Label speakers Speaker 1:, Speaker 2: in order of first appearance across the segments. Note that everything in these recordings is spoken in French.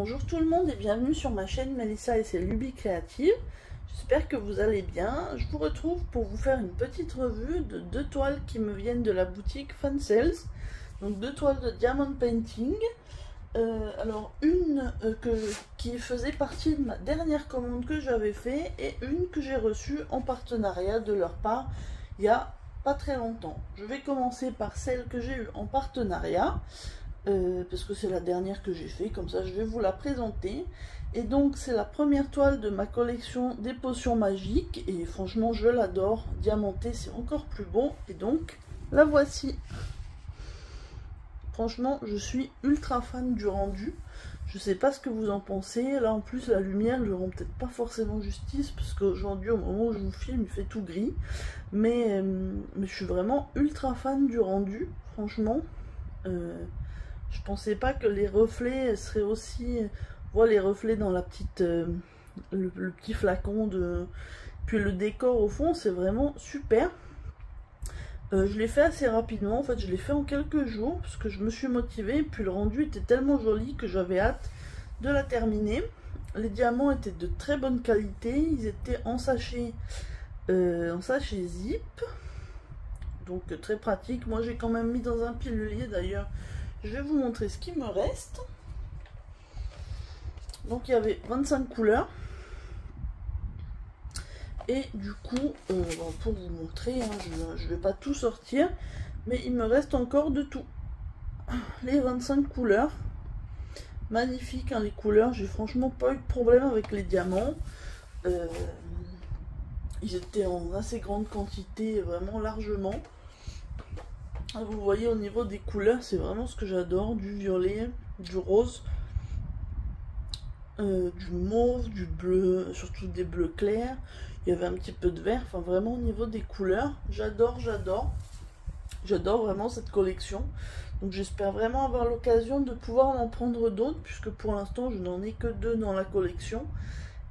Speaker 1: Bonjour tout le monde et bienvenue sur ma chaîne Melissa et ses lubies créatives. J'espère que vous allez bien. Je vous retrouve pour vous faire une petite revue de deux toiles qui me viennent de la boutique Fansales. Donc deux toiles de diamond painting. Alors une qui faisait partie de ma dernière commande que j'avais fait et une que j'ai reçue en partenariat de leur part il y a pas très longtemps. Je vais commencer par celle que j'ai eue en partenariat. Parce que c'est la dernière que j'ai fait, comme ça je vais vous la présenter. Et donc c'est la première toile de ma collection des potions magiques et franchement je l'adore. Diamanté c'est encore plus beau et donc la voici. Franchement je suis ultra fan du rendu. Je sais pas ce que vous en pensez. Là en plus la lumière je rends peut-être pas forcément justice parce qu'aujourd'hui au moment où je vous filme il fait tout gris. Mais je suis vraiment ultra fan du rendu. Franchement je pensais pas que les reflets seraient aussi... Voilà les reflets dans la petite... le petit flacon de... Puis le décor au fond, c'est vraiment super. Je l'ai fait assez rapidement, en fait je l'ai fait en quelques jours, parce que je me suis motivée, et puis le rendu était tellement joli que j'avais hâte de la terminer. Les diamants étaient de très bonne qualité, ils étaient en sachet zip. Donc très pratique. Moi j'ai quand même mis dans un pilulier d'ailleurs. Je vais vous montrer ce qui me reste. Donc il y avait 25 couleurs. Et du coup, pour vous montrer, hein, je ne vais pas tout sortir. Mais il me reste encore de tout. Les 25 couleurs. Magnifique hein, les couleurs. J'ai franchement pas eu de problème avec les diamants. Ils étaient en assez grande quantité, vraiment largement. Vous voyez au niveau des couleurs, c'est vraiment ce que j'adore, du violet, du rose, du mauve, du bleu, surtout des bleus clairs. Il y avait un petit peu de vert, enfin vraiment au niveau des couleurs, j'adore vraiment cette collection. Donc j'espère vraiment avoir l'occasion de pouvoir en prendre d'autres, puisque pour l'instant je n'en ai que 2 dans la collection,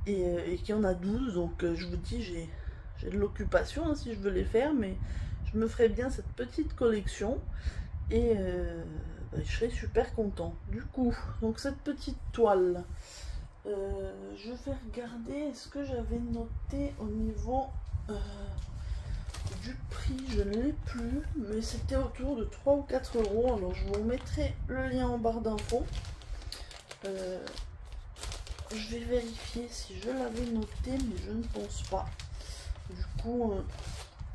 Speaker 1: et qu'il y en a 12, donc je vous dis, j'ai de l'occupation hein, si je veux les faire, mais... Je me ferai bien cette petite collection et je serai super content. Du coup, donc cette petite toile, je vais regarder, est-ce que j'avais noté au niveau du prix, je ne l'ai plus, mais c'était autour de 3 ou 4 euros. Alors je vous mettrai le lien en barre d'infos. Je vais vérifier si je l'avais noté, mais je ne pense pas. Du coup...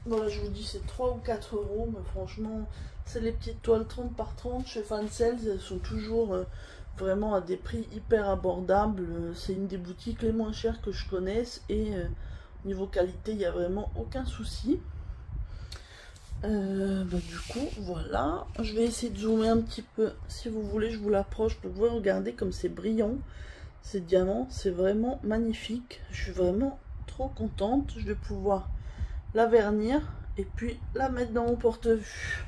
Speaker 1: Voilà, je vous dis, c'est 3 ou 4 euros, mais franchement, c'est les petites toiles 30 par 30 chez Fansales, elles sont toujours vraiment à des prix hyper abordables. C'est une des boutiques les moins chères que je connaisse, et niveau qualité, il n'y a vraiment aucun souci. Du coup, voilà, je vais essayer de zoomer un petit peu, si vous voulez, je vous l'approche pour vous regarder comme c'est brillant. Ces diamants, c'est vraiment magnifique, je suis vraiment trop contente, je vais pouvoir... la vernir et puis la mettre dans mon porte-vue.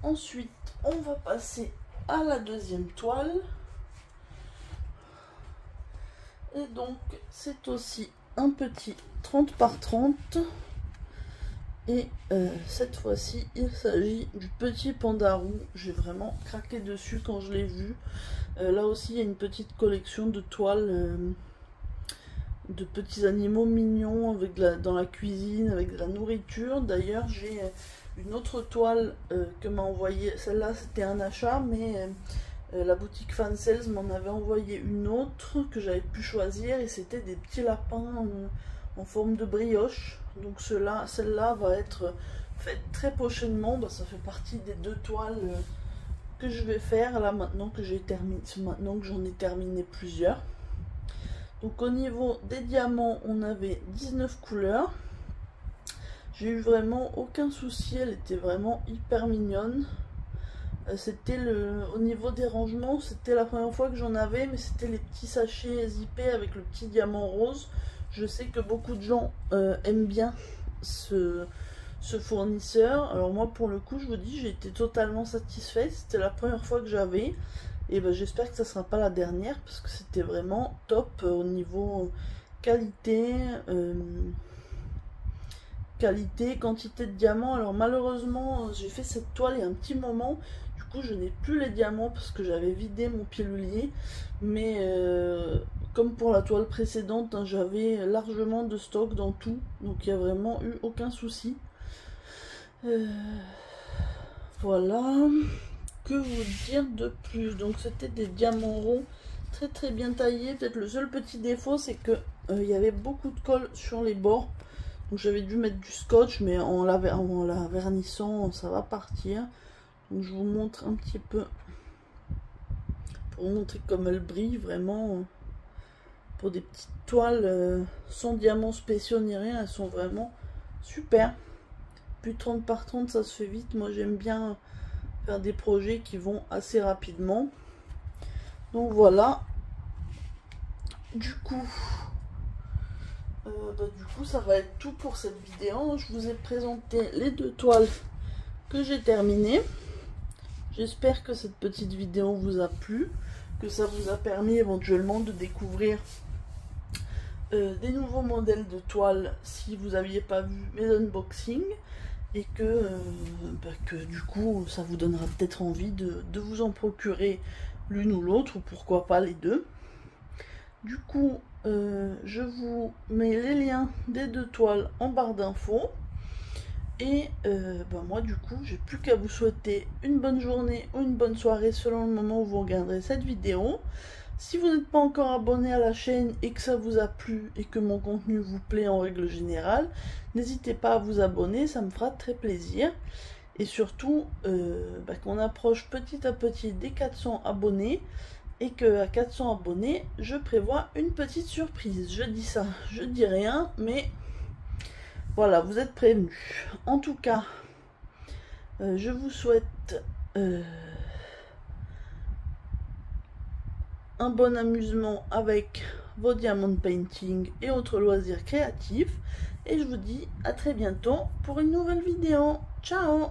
Speaker 1: Ensuite on va passer à la deuxième toile, et donc c'est aussi un petit 30 par 30, et cette fois-ci il s'agit du petit panda roux. J'ai vraiment craqué dessus quand je l'ai vu. Là aussi il y a une petite collection de toiles de petits animaux mignons avec dans la cuisine, avec de la nourriture. D'ailleurs j'ai une autre toile que m'a envoyé, celle-là c'était un achat, mais la boutique Fansales m'en avait envoyé une autre que j'avais pu choisir, et c'était des petits lapins en forme de brioche. Donc celle-là va être faite très prochainement. Bah, ça fait partie des 2 toiles que je vais faire là maintenant que j'en ai terminé plusieurs. Donc au niveau des diamants, on avait 19 couleurs. J'ai eu vraiment aucun souci, elle était vraiment hyper mignonne. C'était au niveau des rangements, c'était la première fois que j'en avais, mais c'était les petits sachets zippés avec le petit diamant rose. Je sais que beaucoup de gens aiment bien ce fournisseur. Alors moi pour le coup, je vous dis, j'ai été totalement satisfaite. C'était la première fois que j'avais. Et ben, j'espère que ça sera pas la dernière, parce que c'était vraiment top au niveau qualité, quantité de diamants. Alors malheureusement j'ai fait cette toile il y a un petit moment, du coup je n'ai plus les diamants parce que j'avais vidé mon pilulier, mais comme pour la toile précédente, hein, j'avais largement de stock dans tout, donc il n'y a vraiment eu aucun souci. Voilà, que vous dire de plus? Donc c'était des diamants ronds très bien taillés. Peut-être le seul petit défaut, c'est que il y avait beaucoup de colle sur les bords, donc j'avais dû mettre du scotch, mais en la vernissant ça va partir. Donc je vous montre un petit peu pour vous montrer comme elle brille vraiment. Pour des petites toiles sans diamants spéciaux ni rien, elles sont vraiment super. Plus 30 par 30, ça se fait vite. Moi j'aime bien faire des projets qui vont assez rapidement. Donc voilà. Du coup ça va être tout pour cette vidéo. Je vous ai présenté les 2 toiles que j'ai terminées. J'espère que cette petite vidéo vous a plu, que ça vous a permis éventuellement de découvrir des nouveaux modèles de toiles si vous n'aviez pas vu mes unboxings, et que du coup ça vous donnera peut-être envie de vous en procurer l'une ou l'autre, ou pourquoi pas les deux. Du coup je vous mets les liens des 2 toiles en barre d'infos. Et moi du coup j'ai plus qu'à vous souhaiter une bonne journée ou une bonne soirée selon le moment où vous regarderez cette vidéo. Si vous n'êtes pas encore abonné à la chaîne et que ça vous a plu et que mon contenu vous plaît en règle générale, n'hésitez pas à vous abonner, ça me fera très plaisir. Et surtout qu'on approche petit à petit des 400 abonnés, et qu'à 400 abonnés je prévois une petite surprise. Je dis ça, je dis rien, mais voilà, vous êtes prévenus. En tout cas, je vous souhaite un bon amusement avec vos diamond painting et autres loisirs créatifs. Et je vous dis à très bientôt pour une nouvelle vidéo. Ciao!